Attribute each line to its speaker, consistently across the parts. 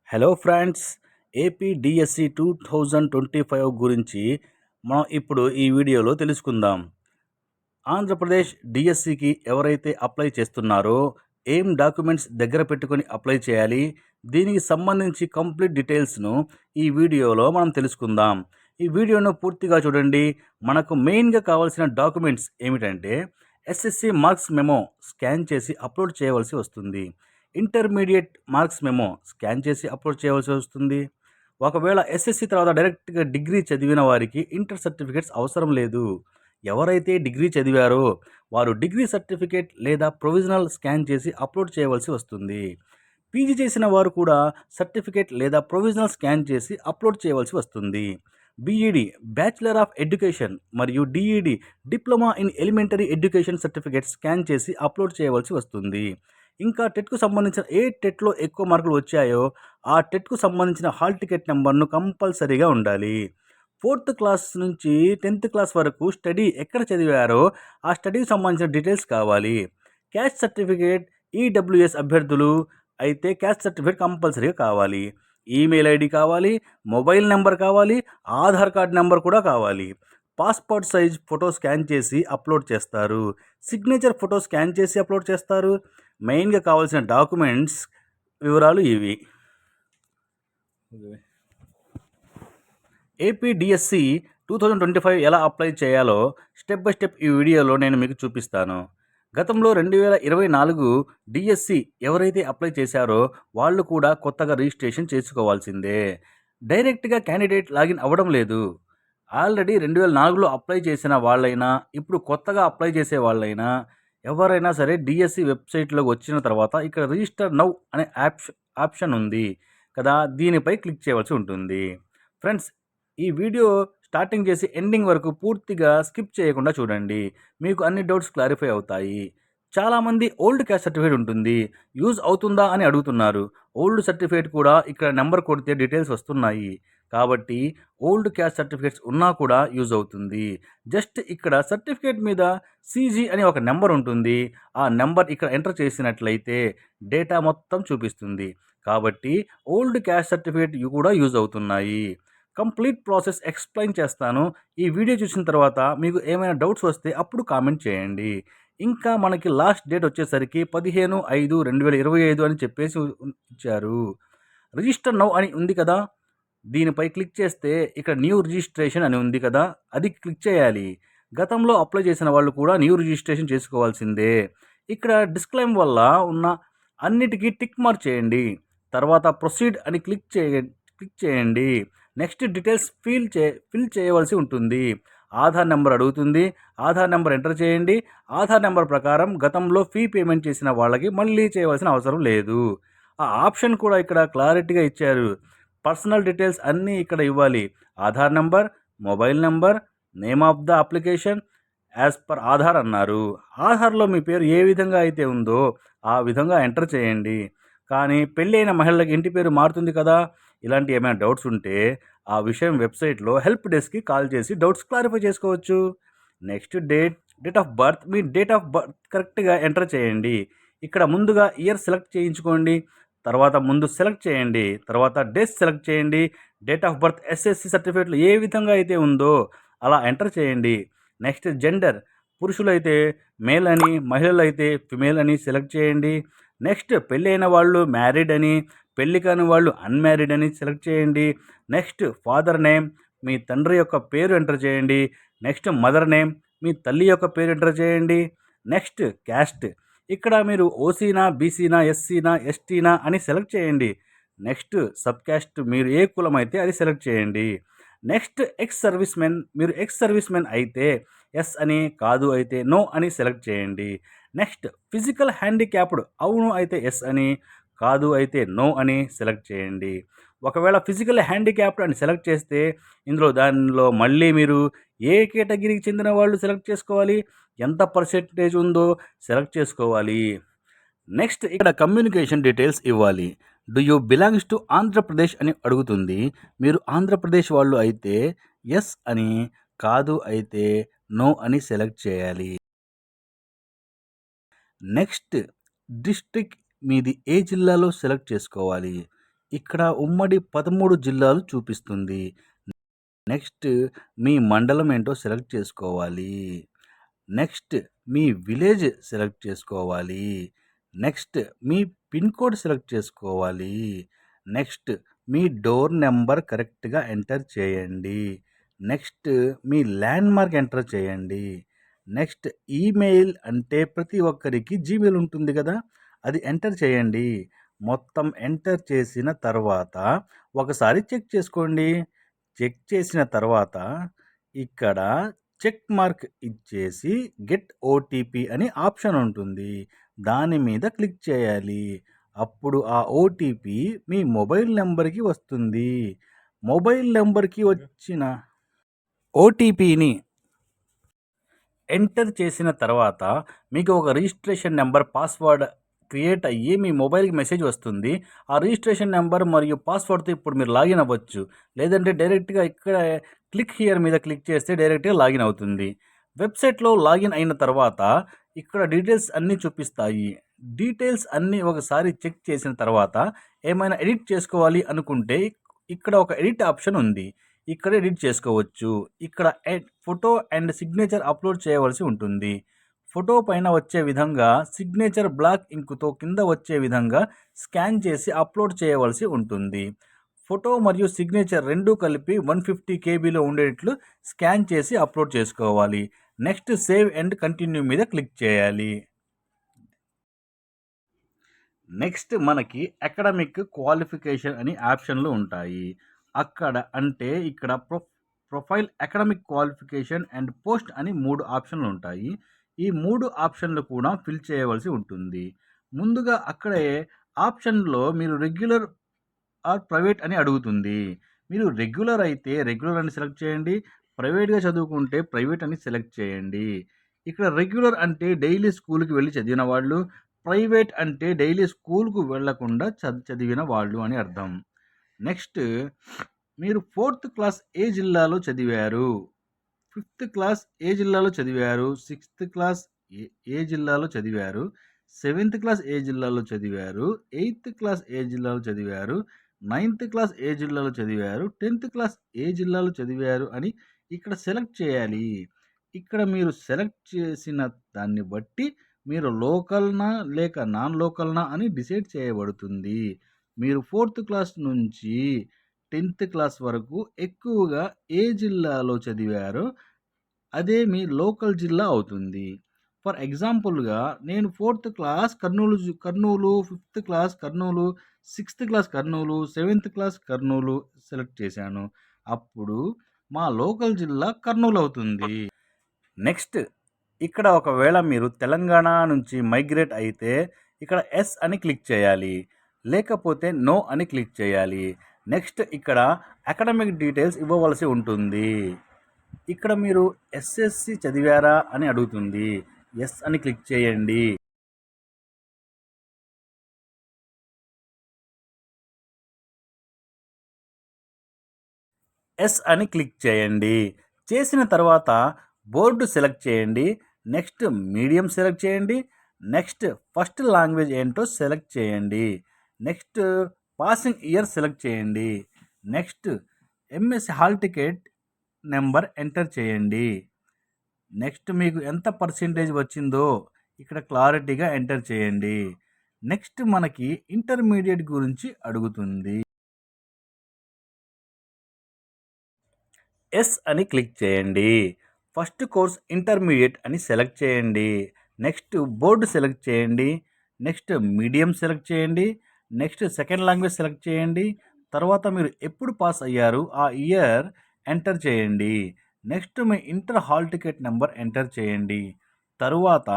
Speaker 1: Hello friends, AP DSC 2025 గురించి మనం ఇప్పుడు ఈ వీడియోలో తెలుసుకుందాం. ఆంధ్రప్రదేశ్ డిఎస్సికి ఎవరైతే అప్లై చేస్తున్నారో ఏం డాక్యుమెంట్స్ దగ్గర పెట్టుకొని అప్లై చేయాలి, దీనికి సంబంధించి కంప్లీట్ డీటెయిల్స్ను ఈ వీడియోలో మనం తెలుసుకుందాం. ఈ వీడియోను పూర్తిగా చూడండి. మనకు మెయిన్గా కావాల్సిన డాక్యుమెంట్స్ ఏమిటంటే ఎస్ఎస్సి మార్క్స్ మెమో స్కాన్ చేసి అప్లోడ్ చేయవలసి వస్తుంది. ఇంటర్మీడియట్ మార్క్స్ మెమో స్కాన్ చేసి అప్లోడ్ చేయవలసి వస్తుంది. ఒకవేళ ఎస్ఎస్సి తర్వాత డైరెక్ట్గా డిగ్రీ చదివిన వారికి ఇంటర్ సర్టిఫికేట్స్ అవసరం లేదు. ఎవరైతే డిగ్రీ చదివారో వారు డిగ్రీ సర్టిఫికేట్ లేదా ప్రొవిజనల్ స్కాన్ చేసి అప్లోడ్ చేయవలసి వస్తుంది. పీజీ చేసిన వారు కూడా సర్టిఫికేట్ లేదా ప్రొవిజనల్ స్కాన్ చేసి అప్లోడ్ చేయవలసి వస్తుంది. బీఈడి బ్యాచిలర్ ఆఫ్ ఎడ్యుకేషన్ మరియు DEd diploma in elementary education certificate scan చేసి అప్లోడ్ చేయవలసి వస్తుంది. ఇంకా టెట్కు సంబంధించిన ఏ టెట్లో ఎక్కువ మార్కులు వచ్చాయో ఆ టెట్కు సంబంధించిన హాల్ టికెట్ నెంబర్ను కంపల్సరీగా ఉండాలి. 4th క్లాస్ నుంచి 10th క్లాస్ వరకు స్టడీ ఎక్కడ చదివారో ఆ స్టడీకి సంబంధించిన డీటెయిల్స్ కావాలి. క్యాస్ట్ సర్టిఫికేట్ ఈడబ్ల్యూఎస్ అభ్యర్థులు అయితే క్యాస్ట్ సర్టిఫికేట్ కంపల్సరీగా కావాలి. ఈమెయిల్ ఐడి కావాలి, మొబైల్ నెంబర్ కావాలి, ఆధార్ కార్డ్ నెంబర్ కూడా కావాలి. పాస్పోర్ట్ సైజ్ ఫోటో స్కాన్ చేసి అప్లోడ్ చేస్తారు. సిగ్నేచర్ ఫోటో స్కాన్ చేసి అప్లోడ్ చేస్తారు. మెయిన్గా కావాల్సిన డాక్యుమెంట్స్ వివరాలు ఇవి. ఏపీ డిఎస్సి 2025 ఎలా అప్లై చేయాలో స్టెప్ బై స్టెప్ ఈ వీడియోలో నేను మీకు చూపిస్తాను. గతంలో 2024 డిఎస్సి ఎవరైతే అప్లై చేశారో వాళ్ళు కూడా కొత్తగా రిజిస్ట్రేషన్ చేసుకోవాల్సిందే. డైరెక్ట్గా క్యాండిడేట్ లాగిన్ అవ్వడం లేదు. ఆల్రెడీ 2004లో అప్లై చేసిన వాళ్ళైనా, ఇప్పుడు కొత్తగా అప్లై చేసే వాళ్ళైనా, ఎవరైనా సరే డిఎస్సి వెబ్సైట్లోకి వచ్చిన తర్వాత ఇక్కడ రిజిస్టర్ నౌ అనే ఆప్షన్ ఉంది కదా, దీనిపై క్లిక్ చేయవలసి ఉంటుంది. ఫ్రెండ్స్, ఈ వీడియో స్టార్టింగ్ చేసి ఎండింగ్ వరకు పూర్తిగా స్కిప్ చేయకుండా చూడండి. మీకు అన్ని డౌట్స్ క్లారిఫై అవుతాయి. చాలామంది ఓల్డ్ క్యాస్ట్ సర్టిఫికేట్ ఉంటుంది, యూజ్ అవుతుందా అని అడుగుతున్నారు. ఓల్డ్ సర్టిఫికేట్ కూడా ఇక్కడ నెంబర్ కొడితే డీటెయిల్స్ వస్తున్నాయి. కాబట్టి ఓల్డ్ క్యాస్ట్ సర్టిఫికేట్స్ ఉన్నా కూడా యూజ్ అవుతుంది. జస్ట్ ఇక్కడ సర్టిఫికేట్ మీద సీజీ అని ఒక నెంబర్ ఉంటుంది. ఆ నెంబర్ ఇక్కడ ఎంటర్ చేసినట్లయితే డేటా మొత్తం చూపిస్తుంది. కాబట్టి ఓల్డ్ క్యాస్ట్ సర్టిఫికేట్ కూడా యూజ్ అవుతున్నాయి. కంప్లీట్ ప్రాసెస్ ఎక్స్ప్లెయిన్ చేస్తాను. ఈ వీడియో చూసిన తర్వాత మీకు ఏమైనా డౌట్స్ వస్తే అప్పుడు కామెంట్ చేయండి. ఇంకా మనకి లాస్ట్ డేట్ వచ్చేసరికి 15/5/2025 అని చెప్పేసి ఇచ్చారు. రిజిస్టర్ నౌ అని ఉంది కదా, దీనిపై క్లిక్ చేస్తే ఇక్కడ న్యూ రిజిస్ట్రేషన్ అని ఉంది కదా, అది క్లిక్ చేయాలి. గతంలో అప్లై చేసిన వాళ్ళు కూడా న్యూ రిజిస్ట్రేషన్ చేసుకోవాల్సిందే. ఇక్కడ డిస్క్లైమ్ వల్ల ఉన్న అన్నిటికీ టిక్ మార్క్ చేయండి. తర్వాత ప్రొసీడ్ అని క్లిక్ చేయండి. నెక్స్ట్ డీటెయిల్స్ ఫిల్ చేయవలసి ఉంటుంది. ఆధార్ నెంబర్ అడుగుతుంది. ఆధార్ నెంబర్ ఎంటర్ చేయండి. ఆధార్ నెంబర్ ప్రకారం గతంలో ఫీ పేమెంట్ చేసిన వాళ్ళకి మళ్ళీ చేయవలసిన అవసరం లేదు. ఆ ఆప్షన్ కూడా ఇక్కడ క్లారిటీగా ఇచ్చారు. పర్సనల్ డీటెయిల్స్ అన్నీ ఇక్కడ ఇవ్వాలి. Aadhaar number, mobile number, name of the application as per Aadhaar అన్నారు. ఆధార్లో మీ పేరు ఏ విధంగా అయితే ఉందో ఆ విధంగా ఎంటర్ చేయండి. కానీ పెళ్ళైన మహిళలకు ఇంటి పేరు మారుతుంది కదా, ఇలాంటి ఏమైనా డౌట్స్ ఉంటే ఆ విషయం వెబ్సైట్లో హెల్ప్ డెస్క్కి కాల్ చేసి డౌట్స్ క్లారిఫై చేసుకోవచ్చు. Next date of birth, me date of birth కరెక్ట్గా ఎంటర్ చేయండి. ఇక్కడ ముందుగా ఇయర్ సెలెక్ట్ చేయించుకోండి. తర్వాత ముందు సెలెక్ట్ చేయండి. తర్వాత డేట్ సెలెక్ట్ చేయండి. డేట్ ఆఫ్ బర్త్ ఎస్ఎస్సి సర్టిఫికేట్లో ఏ విధంగా అయితే ఉందో అలా ఎంటర్ చేయండి. నెక్స్ట్ జెండర్, పురుషులైతే మేల్ అని, మహిళలైతే ఫిమేల్ అని సెలెక్ట్ చేయండి. నెక్స్ట్ పెళ్ళైన వాళ్ళు మ్యారీడ్ అని, పెళ్ళి కాని వాళ్ళు అన్మ్యారీడ్ అని సెలెక్ట్ చేయండి. నెక్స్ట్ ఫాదర్ నేమ్, మీ తండ్రి యొక్క పేరు ఎంటర్ చేయండి. నెక్స్ట్ మదర్ నేమ్, మీ తల్లి యొక్క పేరు ఎంటర్ చేయండి. నెక్స్ట్ క్యాస్ట్, ఇక్కడ మీరు ఓసీనా, బీసీనా, ఎస్సీనా, ఎస్టీనా అని సెలెక్ట్ చేయండి. నెక్స్ట్ సబ్ క్యాస్ట్, మీరు ఏ కులం అయితే అది సెలెక్ట్ చేయండి. నెక్స్ట్ ఎక్స్ సర్వీస్ మెన్, మీరు ఎక్స్ సర్వీస్ మెన్ అయితే ఎస్ అని, కాదు అయితే నో అని సెలెక్ట్ చేయండి. నెక్స్ట్ ఫిజికల్ హ్యాండిక్యాప్డ్, అవును అయితే ఎస్ అని, కాదు అయితే నో అని సెలెక్ట్ చేయండి. ఒకవేళ ఫిజికల్ హ్యాండిక్యాప్డ్ అని సెలెక్ట్ చేస్తే దానిలో మళ్ళీ మీరు ఏ కేటగిరీకి చెందిన వాళ్ళు సెలెక్ట్ చేసుకోవాలి, ఎంత పర్సెంటేజ్ ఉందో సెలెక్ట్ చేసుకోవాలి. నెక్స్ట్ ఇక్కడ కమ్యూనికేషన్ డీటెయిల్స్ ఇవ్వాలి. Do you belongs to Andhra Pradesh అని అడుగుతుంది. మీరు ఆంధ్రప్రదేశ్ వాళ్ళు అయితే ఎస్ అని, కాదు అయితే నో అని సెలెక్ట్ చేయాలి. నెక్స్ట్ డిస్ట్రిక్ట్, మీది ఏ జిల్లాలో సెలెక్ట్ చేసుకోవాలి. ఇక్కడ ఉమ్మడి 13 జిల్లాలు చూపిస్తుంది. నెక్స్ట్ మీ మండలం ఏంటో సెలెక్ట్ చేసుకోవాలి. నెక్స్ట్ మీ విలేజ్ సెలెక్ట్ చేసుకోవాలి. నెక్స్ట్ మీ పిన్ కోడ్ సెలెక్ట్ చేసుకోవాలి. నెక్స్ట్ మీ డోర్ నెంబర్ కరెక్ట్‌గా ఎంటర్ చేయండి. నెక్స్ట్ మీ ల్యాండ్‌మార్క్ ఎంటర్ చేయండి. నెక్స్ట్ ఈమెయిల్ అంటే ప్రతి ఒక్కరికి జీమెయిల్ ఉంటుంది కదా! అది ఎంటర్ చేయండి. మొత్తం ఎంటర్ చేసిన తర్వాత ఒకసారి చెక్ చేసుకోండి. చెక్ చేసిన తర్వాత ఇక్కడ చెక్ మార్క్ ఇచ్చేసి గెట్ ఓటీపీ అని ఆప్షన్ ఉంటుంది. దాని మీద క్లిక్ చేయాలి. అప్పుడు ఆ ఓటీపీ మీ మొబైల్ నంబర్‌కి వస్తుంది. మొబైల్ నంబర్‌కి వచ్చిన ఓటీపీని ఎంటర్ చేసిన తర్వాత మీకు ఒక రిజిస్ట్రేషన్ నెంబర్, పాస్వర్డ్ క్రియేట్ అయ్యి మీ మొబైల్‌కి మెసేజ్ వస్తుంది. ఆ రిజిస్ట్రేషన్ నెంబర్ మరియు పాస్వర్డ్‌తో ఇప్పుడు మీరు లాగిన్ అవ్వచ్చు. లేదంటే డైరెక్ట్‌గా ఇక్కడే క్లిక్ హియర్ మీద క్లిక్ చేస్తే డైరెక్ట్‌గా లాగిన్ అవుతుంది. వెబ్‌సైట్‌లో లాగిన్ అయిన తర్వాత ఇక్కడ డీటెయిల్స్ అన్నీ చూపిస్తాయి. డీటెయిల్స్ అన్నీ ఒకసారి చెక్ చేసిన తర్వాత ఏమైనా ఎడిట్ చేసుకోవాలి అనుకుంటే ఇక్కడ ఒక ఎడిట్ ఆప్షన్ ఉంది. ఇక్కడ ఎడిట్ చేసుకోవచ్చు. ఇక్కడ ఫోటో అండ్ సిగ్నేచర్ అప్లోడ్ చేయవలసి ఉంటుంది. ఫోటో పైన వచ్చే విధంగా సిగ్నేచర్ బ్లాక్ ఇంకుతో కింద వచ్చే విధంగా స్కాన్ చేసి అప్లోడ్ చేయవలసి ఉంటుంది. ఫోటో మరియు సిగ్నేచర్ రెండూ కలిపి 150 కేబీలో ఉండేటట్లు స్కాన్ చేసి అప్లోడ్ చేసుకోవాలి. నెక్స్ట్ సేవ్ అండ్ కంటిన్యూ మీద క్లిక్ చేయాలి. నెక్స్ట్ మనకి అకాడమిక్ క్వాలిఫికేషన్ అని ఆప్షన్లు ఉంటాయి. అక్కడ అంటే ఇక్కడ profile, academic qualification and post అని 3 ఆప్షన్లు ఉంటాయి. ఈ 3 ఆప్షన్లు కూడా ఫిల్ చేయవలసి ఉంటుంది. ముందుగా అక్కడే ఆప్షన్లో మీరు రెగ్యులర్ ఆర్ ప్రైవేట్ అని అడుగుతుంది. మీరు రెగ్యులర్ అయితే రెగ్యులర్ అని సెలెక్ట్ చేయండి. ప్రైవేట్‌గా చదువుకుంటే ప్రైవేట్ అని సెలెక్ట్ చేయండి. ఇక్కడ రెగ్యులర్ అంటే డైలీ స్కూల్‌కి వెళ్లి చదివిన వాళ్ళు. ప్రైవేట్ అంటే డైలీ స్కూల్‌కు వెళ్ళకుండా చదివిన వాళ్ళు అని అర్థం. నెక్స్ట్ మీరు 4థ్ క్లాస్ ఏ జిల్లాలో చదివారు? 5థ్ క్లాస్ ఏ జిల్లాలో చదివారు? 6థ్ క్లాస్ ఏ జిల్లాలో చదివారు? 7థ్ క్లాస్ ఏ జిల్లాలో చదివారు? 8థ్ క్లాస్ ఏ జిల్లాలో చదివారు? 9థ్ క్లాస్ ఏ జిల్లాలో చదివారు? 10థ్ క్లాస్ ఏ జిల్లాలో చదివారు అని ఇక్కడ సెలెక్ట్ చేయాలి. ఇక్కడ మీరు సెలెక్ట్ చేసిన దాన్ని బట్టి మీరు లోకల్‌నా లేక నాన్ లోకల్‌నా అని డిసైడ్ చేయబడుతుంది. మీరు 4థ్ క్లాస్ నుంచి 10థ్ క్లాస్ వరకు ఎక్కువగా ఏ జిల్లాలో చదివారో అదే మీ లోకల్ జిల్లా అవుతుంది. ఫర్ ఎగ్జాంపుల్‌గా నేను 4థ్ క్లాస్ కర్నూలు, 5థ్ క్లాస్ కర్నూలు, 6థ్ క్లాస్ కర్నూలు, 7థ్ క్లాస్ కర్నూలు సెలెక్ట్ చేశాను. అప్పుడు మా లోకల్ జిల్లా కర్నూలు అవుతుంది. నెక్స్ట్ ఇక్కడ ఒకవేళ మీరు తెలంగాణ నుంచి మైగ్రేట్ అయితే ఇక్కడ ఎస్ అని క్లిక్ చేయాలి. లేకపోతే నో అని క్లిక్ చేయాలి. నెక్స్ట్ ఇక్కడ అకాడమిక్ డీటెయిల్స్ ఇవ్వవలసి ఉంటుంది. ఇక్కడ మీరు ఎస్ఎస్సి చదివారా అని అడుగుతుంది. ఎస్ అని క్లిక్ చేయండి. ఎస్ అని క్లిక్ చేయండి. చేసిన తర్వాత బోర్డు సెలెక్ట్ చేయండి. నెక్స్ట్ మీడియం సెలెక్ట్ చేయండి. నెక్స్ట్ ఫస్ట్ లాంగ్వేజ్ ఏంటో సెలెక్ట్ చేయండి. నెక్స్ట్ పాసింగ్ ఇయర్ సెలెక్ట్ చేయండి. Next MSc hall ticket number enter చేయండి. నెక్స్ట్ మీకు ఎంత పర్సెంటేజ్ వచ్చిందో ఇక్కడ క్లారిటీగా ఎంటర్ చేయండి. నెక్స్ట్ మనకి ఇంటర్మీడియట్ గురించి అడుగుతుంది. ఎస్ అని క్లిక్ చేయండి. ఫస్ట్ కోర్స్ ఇంటర్మీడియట్ అని సెలెక్ట్ చేయండి. నెక్స్ట్ బోర్డు సెలెక్ట్ చేయండి. నెక్స్ట్ మీడియం సెలెక్ట్ చేయండి. నెక్స్ట్ సెకండ్ లాంగ్వేజ్ సెలెక్ట్ చేయండి. తర్వాత మీరు ఎప్పుడు పాస్ అయ్యారు ఆ ఇయర్ ఎంటర్ చేయండి. నెక్స్ట్ మీ inter hall ticket number enter చేయండి. తరువాత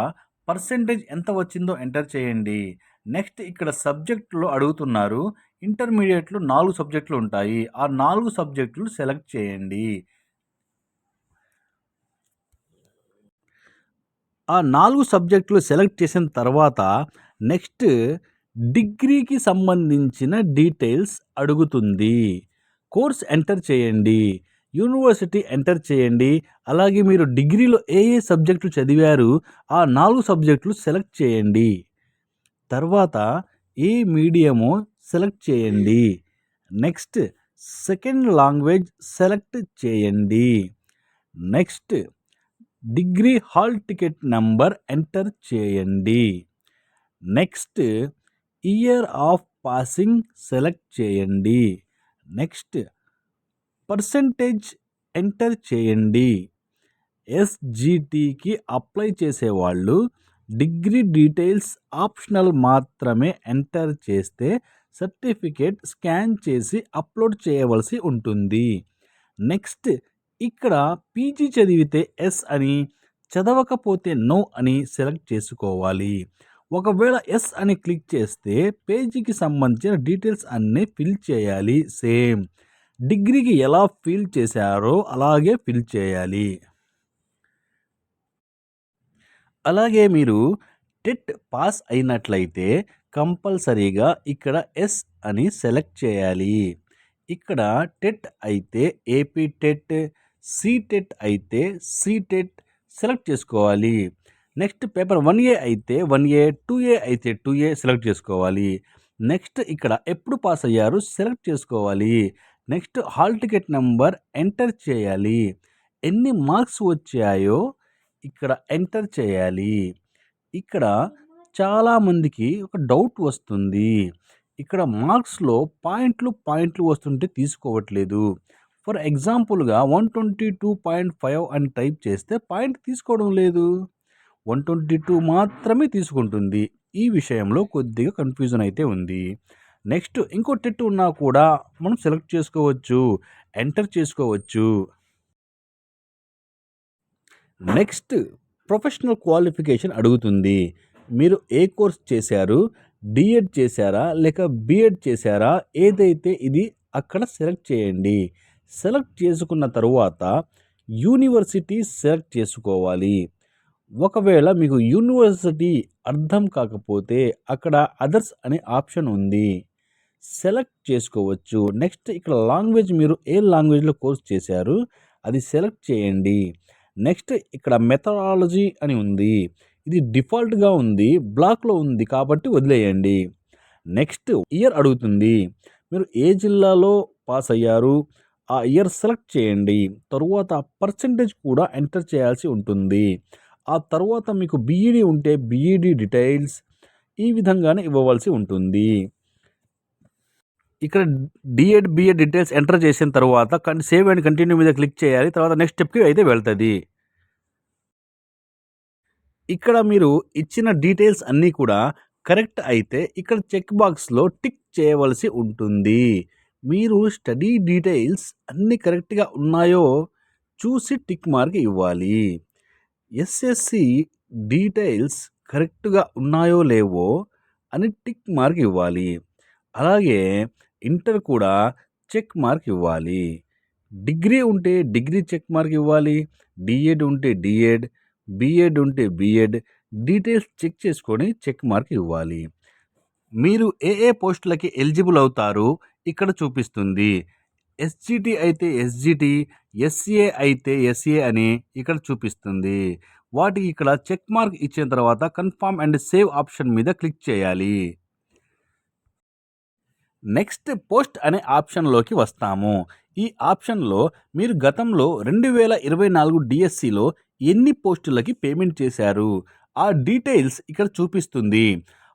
Speaker 1: పర్సెంటేజ్ ఎంత వచ్చిందో ఎంటర్ చేయండి. నెక్స్ట్ ఇక్కడ సబ్జెక్టులో అడుగుతున్నారు. ఇంటర్మీడియట్లో 4 సబ్జెక్టులు ఉంటాయి. ఆ 4 సబ్జెక్టులు సెలెక్ట్ చేయండి. ఆ 4 సబ్జెక్టులు సెలెక్ట్ చేసిన తర్వాత నెక్స్ట్ డిగ్రీకి సంబంధించిన డీటెయిల్స్ అడుగుతుంది. కోర్స్ ఎంటర్ చేయండి. యూనివర్సిటీ ఎంటర్ చేయండి. అలాగే మీరు డిగ్రీలో ఏ సబ్జెక్టులు చదివారు ఆ 4 సబ్జెక్టులు సెలెక్ట్ చేయండి. తర్వాత ఏ మీడియమో సెలెక్ట్ చేయండి. నెక్స్ట్ సెకండ్ లాంగ్వేజ్ సెలెక్ట్ చేయండి. Next degree hall ticket number enter చేయండి. Next year of passing select చేయండి. నెక్స్ట్ పర్సెంటేజ్ ఎంటర్ చేయండి. ఎస్జిటికి అప్లై చేసేవాళ్ళు డిగ్రీ డీటెయిల్స్ ఆప్షనల్ మాత్రమే ఎంటర్ చేస్తే సర్టిఫికేట్ స్కాన్ చేసి అప్లోడ్ చేయవలసి ఉంటుంది. నెక్స్ట్ ఇక్కడ పీజీ చదివితే ఎస్ అని, చదవకపోతే నో అని సెలెక్ట్ చేసుకోవాలి. ఒకవేళ ఎస్ అని క్లిక్ చేస్తే పేజీకి సంబంధించిన డీటెయిల్స్ అన్నీ ఫిల్ చేయాలి. సేమ్ డిగ్రీకి ఎలా ఫిల్ చేశారో అలాగే ఫిల్ చేయాలి. అలాగే మీరు టెట్ పాస్ అయినట్లయితే కంపల్సరీగా ఇక్కడ ఎస్ అని సెలెక్ట్ చేయాలి. ఇక్కడ టెట్ అయితే ఏపీ టెట్, సీటెట్ అయితే సీటెట్ సెలెక్ట్ చేసుకోవాలి. నెక్స్ట్ పేపర్ 1A అయితే 1A, 2A అయితే 2A సెలెక్ట్ చేసుకోవాలి. నెక్స్ట్ ఇక్కడ ఎప్పుడు పాస్ అయ్యారు సెలెక్ట్ చేసుకోవాలి. Next hall ticket number enter చేయాలి. ఎన్ని మార్క్స్ వచ్చాయో ఇక్కడ ఎంటర్ చేయాలి. ఇక్కడ చాలామందికి ఒక డౌట్ వస్తుంది. ఇక్కడ మార్క్స్లో పాయింట్లు వస్తుంటే తీసుకోవట్లేదు. ఫర్ ఎగ్జాంపుల్గా 122.5 అని టైప్ చేస్తే పాయింట్ తీసుకోవడం లేదు, 122 మాత్రమే తీసుకుంటుంది. ఈ విషయంలో కొద్దిగా కన్ఫ్యూజన్ అయితే ఉంది. నెక్స్ట్ ఇంకో టెట్ ఉన్నా కూడా మనం సెలెక్ట్ చేసుకోవచ్చు, ఎంటర్ చేసుకోవచ్చు. నెక్స్ట్ ప్రొఫెషనల్ క్వాలిఫికేషన్ అడుగుతుంది. మీరు ఏ కోర్స్ చేశారు, డిఎడ్ చేశారా లేక బిఎడ్ చేశారా, ఏదైతే ఇది అక్కడ సెలెక్ట్ చేయండి. సెలెక్ట్ చేసుకున్న తరువాత యూనివర్సిటీ సెలెక్ట్ చేసుకోవాలి. ఒకవేళ మీకు యూనివర్సిటీ అర్థం కాకపోతే అక్కడ అదర్స్ అనే ఆప్షన్ ఉంది, సెలెక్ట్ చేసుకోవచ్చు. నెక్స్ట్ ఇక్కడ లాంగ్వేజ్ మీరు ఏ లాంగ్వేజ్లో కోర్స్ చేశారు అది సెలెక్ట్ చేయండి. నెక్స్ట్ ఇక్కడ మెథడాలజీ అని ఉంది, ఇది డిఫాల్ట్గా ఉంది, బ్లాక్లో ఉంది కాబట్టి వదిలేయండి. నెక్స్ట్ ఇయర్ అడుగుతుంది. మీరు ఏ జిల్లాలో పాస్ అయ్యారు ఆ ఇయర్ సెలెక్ట్ చేయండి. తరువాత పర్సెంటేజ్ కూడా ఎంటర్ చేయాల్సి ఉంటుంది. ఆ తర్వాత మీకు బీఈడి ఉంటే బీఈడి డీటెయిల్స్ ఈ విధంగానే ఇవ్వవలసి ఉంటుంది. ఇక్కడ డిఎడ్ బిఎడ్ డీటెయిల్స్ ఎంటర్ చేసిన తర్వాత సేవ్ అండ్ కంటిన్యూ మీద క్లిక్ చేయాలి. తర్వాత నెక్స్ట్ స్టెప్కి అయితే వెళ్తుంది. ఇక్కడ మీరు ఇచ్చిన డీటెయిల్స్ అన్నీ కూడా కరెక్ట్ అయితే ఇక్కడ చెక్ బాక్స్లో టిక్ చేయవలసి ఉంటుంది. మీరు స్టడీ డీటెయిల్స్ అన్నీ కరెక్ట్గా ఉన్నాయో చూసి టిక్ మార్క్ ఇవ్వాలి. ఎస్ఎస్సి డీటెయిల్స్ కరెక్ట్గా ఉన్నాయో లేవో అని టిక్ మార్క్ ఇవ్వాలి. అలాగే ఇంటర్ కూడా చెక్ మార్క్ ఇవ్వాలి. డిగ్రీ ఉంటే డిగ్రీ చెక్ మార్క్ ఇవ్వాలి. డిఎడ్ ఉంటే డిఎడ్, బిఎడ్ ఉంటే బిఎడ్ డీటెయిల్స్ చెక్ చేసుకొని చెక్ మార్క్ ఇవ్వాలి. మీరు ఏ పోస్టులకి ఎలిజిబుల్ అవుతారు ఇక్కడ చూపిస్తుంది. ఎస్జిటి అయితే ఎస్జిటి, ఎస్ఏ అయితే ఎస్ఏ అని ఇక్కడ చూపిస్తుంది. వాటికి ఇక్కడ చెక్ మార్క్ ఇచ్చిన తర్వాత కన్ఫర్మ్ అండ్ సేవ్ ఆప్షన్ మీద క్లిక్ చేయాలి. నెక్స్ట్ పోస్ట్ అనే ఆప్షన్లోకి వస్తాము. ఈ ఆప్షన్లో మీరు గతంలో 2024 డిఎస్సిలో ఎన్ని పోస్టులకి పేమెంట్ చేశారు ఆ డీటెయిల్స్ ఇక్కడ చూపిస్తుంది.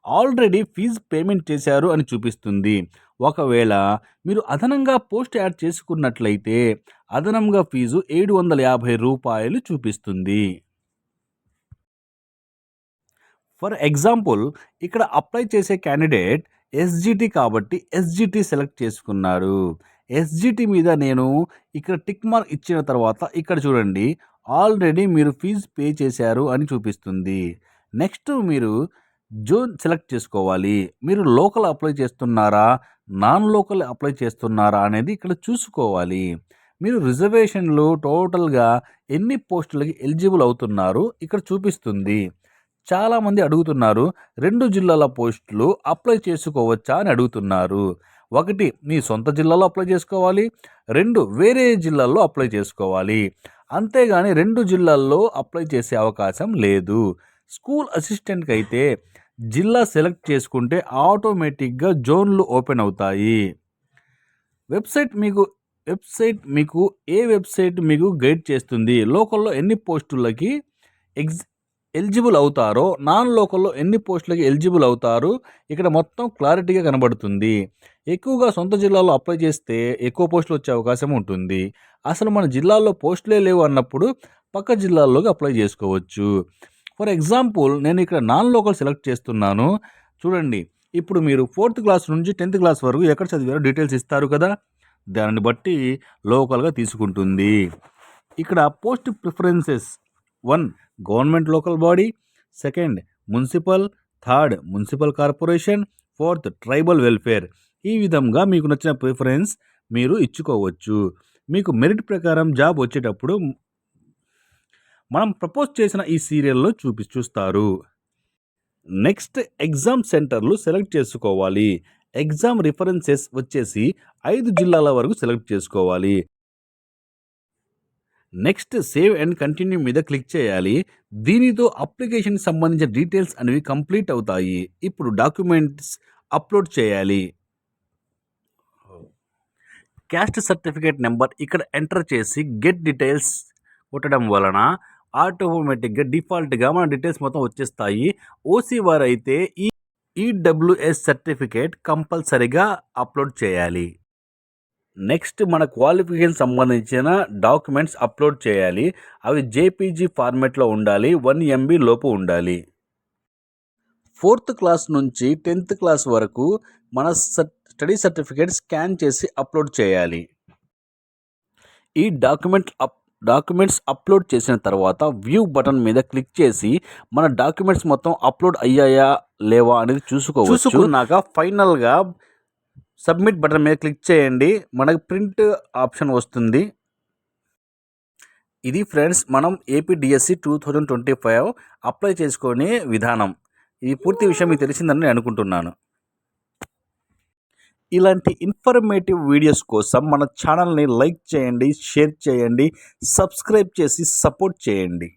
Speaker 1: ఆల్రెడీ ఫీజు పేమెంట్ చేశారు అని చూపిస్తుంది. ఒకవేళ మీరు అదనంగా పోస్ట్ యాడ్ చేసుకున్నట్లయితే అదనంగా ఫీజు 750 రూపాయలు చూపిస్తుంది. ఫర్ ఎగ్జాంపుల్ ఇక్కడ అప్లై చేసే క్యాండిడేట్ ఎస్జిటి కాబట్టి ఎస్జిటి సెలెక్ట్ చేసుకున్నాడు. ఎస్జిటి మీద నేను ఇక్కడ టిక్ మార్క్ ఇచ్చిన తర్వాత ఇక్కడ చూడండి ఆల్రెడీ మీరు ఫీజు పే చేశారు అని చూపిస్తుంది. నెక్స్ట్ మీరు జోన్ సెలెక్ట్ చేసుకోవాలి. మీరు లోకల్ అప్లై చేస్తున్నారా, నాన్ లోకల్ అప్లై చేస్తున్నారా అనేది ఇక్కడ చూసుకోవాలి. మీరు రిజర్వేషన్లు టోటల్గా ఎన్ని పోస్టులకి ఎలిజిబుల్ అవుతున్నారు ఇక్కడ చూపిస్తుంది. చాలామంది అడుగుతున్నారు 2 జిల్లాల పోస్టులు అప్లై చేసుకోవచ్చా అని అడుగుతున్నారు. 1 మీ సొంత జిల్లాలో అప్లై చేసుకోవాలి, 2 వేరే జిల్లాల్లో అప్లై చేసుకోవాలి. అంతేగాని 2 జిల్లాల్లో అప్లై చేసే అవకాశం లేదు. స్కూల్ అసిస్టెంట్కి అయితే జిల్లా సెలెక్ట్ చేసుకుంటే ఆటోమేటిక్గా జోన్లు ఓపెన్ అవుతాయి. వెబ్సైట్ మీకు గైడ్ చేస్తుంది. లోకల్‌లో ఎన్ని పోస్టులకి ఎలిజిబుల్ అవుతారో, నాన్ లోకల్‌లో ఎన్ని పోస్టులకి ఎలిజిబుల్ అవుతారు ఇక్కడ మొత్తం క్లారిటీగా కనబడుతుంది. ఎక్కువగా సొంత జిల్లాలో అప్లై చేస్తే ఎక్కువ పోస్టులు వచ్చే అవకాశం ఉంటుంది. అసలు మన జిల్లాల్లో పోస్టులే లేవు అన్నప్పుడు పక్క జిల్లాల్లోకి అప్లై చేసుకోవచ్చు. ఫర్ ఎగ్జాంపుల్ నేను ఇక్కడ నాన్ లోకల్ సెలెక్ట్ చేస్తున్నాను. చూడండి, ఇప్పుడు మీరు 4th క్లాస్ నుంచి 10th క్లాస్ వరకు ఎక్కడ చదివారో డీటెయిల్స్ ఇస్తారు కదా! దాన్ని బట్టి లోకల్‌గా తీసుకుంటుంది. ఇక్కడ post preferences 1 government local body, 2 municipal, 3 municipal corporation, 4th tribal welfare. ఈ విధంగా మీకు నచ్చిన ప్రిఫరెన్స్ మీరు ఇచ్చుకోవచ్చు. మీకు మెరిట్ ప్రకారం జాబ్ వచ్చేటప్పుడు మనం ప్రపోజ్ చేసిన ఈ సీరియల్‌లో చూస్తారు. నెక్స్ట్ ఎగ్జామ్ సెంటర్లు సెలెక్ట్ చేసుకోవాలి. ఎగ్జామ్ రిఫరెన్సెస్ వచ్చేసి 5 జిల్లాల వరకు సెలెక్ట్ చేసుకోవాలి. నెక్స్ట్ సేవ్ అండ్ కంటిన్యూ మీద క్లిక్ చేయాలి. దీనితో అప్లికేషన్‌కి సంబంధించిన డీటెయిల్స్ అనేవి కంప్లీట్ అవుతాయి. ఇప్పుడు డాక్యుమెంట్స్ అప్లోడ్ చేయాలి. క్యాస్ట్ సర్టిఫికేట్ నెంబర్ ఇక్కడ ఎంటర్ చేసి గెట్ డీటెయిల్స్ కొట్టడం వలన ఆటోమేటిక్‌గా డిఫాల్ట్‌గా మన డీటెయిల్స్ మొత్తం వచ్చేస్తాయి. ఓసీ వారైతే ఈడబ్ల్యూఎస్ సర్టిఫికేట్ కంపల్సరీగా అప్లోడ్ చేయాలి. నెక్స్ట్ మన క్వాలిఫికేషన్ సంబంధించిన డాక్యుమెంట్స్ అప్లోడ్ చేయాలి. అవి జేపీజీ ఫార్మాట్లో ఉండాలి. 1 MB లోపు ఉండాలి. 4th క్లాస్ నుంచి 10th క్లాస్ వరకు మన స్టడీ సర్టిఫికేట్ స్కాన్ చేసి అప్లోడ్ చేయాలి. ఈ డాక్యుమెంట్స్ అప్లోడ్ చేసిన తర్వాత వ్యూ బటన్ మీద క్లిక్ చేసి మన డాక్యుమెంట్స్ మొత్తం అప్లోడ్ అయ్యాయా లేవా అనేది చూసుకున్నాక ఫైనల్గా సబ్మిట్ బటన్ మీద క్లిక్ చేయండి. మనకు ప్రింట్ ఆప్షన్ వస్తుంది. ఇది ఫ్రెండ్స్ మనం ఏపీ డిఎస్సి 2025 అప్లై చేసుకునే విధానం. ఈ పూర్తి విషయం మీకు తెలిసిందని నేను అనుకుంటున్నాను. ఇలాంటి ఇన్ఫర్మేటివ్ వీడియోస్ కోసం మన ఛానల్ని లైక్ చేయండి, షేర్ చేయండి, సబ్స్క్రైబ్ చేసి సపోర్ట్ చేయండి.